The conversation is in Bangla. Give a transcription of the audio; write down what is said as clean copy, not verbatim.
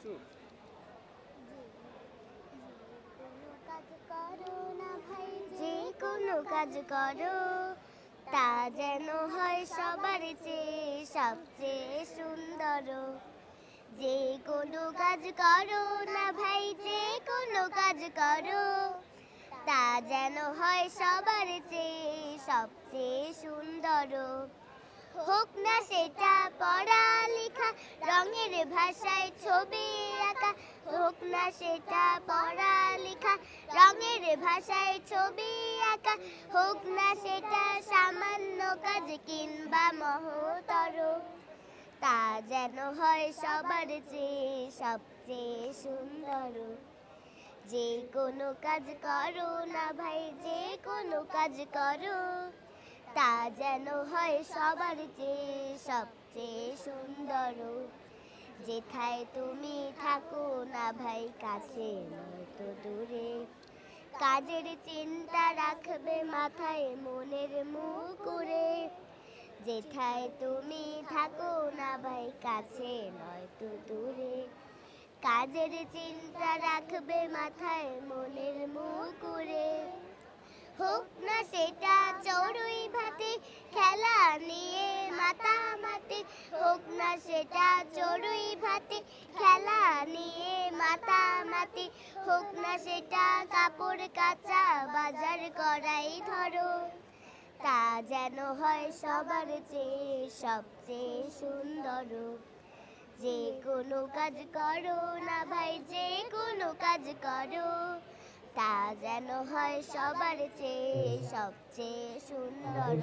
কিছু? যে কোনো কাজ করো তা যেন হয় সবার চেয়ে সবচেয়ে সুন্দর। যে কোনো কাজ করো না ভাই, যে কোনো কাজ করো তা যেন হয় সবার চেয়ে সবচেয়ে সুন্দর। হোক না সেটা পড়ালেখা, রঙের ভাষায় ছবি আঁকা। হোক না সেটা পড়ালেখা, রঙের ভাষায় ছবি আঁকা। হোক না সেটা সামান্য কাজ কিংবা মহতর, তা যেন হয় সবার চেয়ে সবচেয়ে সুন্দর। যে কোনো কাজ করো না ভাই, যে কোনো কাজ করো তা যেন হয় সবার চেয়ে সবচেয়ে সুন্দর। যেথায় তুমি থাকো না ভাই, কাছে নয়তো দূরে, কাজের চিন্তা রাখবে মাথায় মনের মুকুরে। যেথায় তুমি থাকো না ভাই, কাছে নয়তো দূরে, কাজের চিন্তা রাখবে মাথায় মনের মুকুরে। হোক না সেটা চড়ুই ভাতি, খেলা নিয়ে মাতামাতি। হোক না সেটা চড়ুই ভাতি, খেলা নিয়ে মাতামাতি। হোক না সেটা কাপড় কাচা, বাজার করাই ধরো, তা যেন হয় সবার চেয়ে সবচেয়ে সুন্দর। যে কোনো কাজ করো না ভাই, যে কোনো কাজ করো তা যেন হয় সবার চেয়ে সবচেয়ে সুন্দর।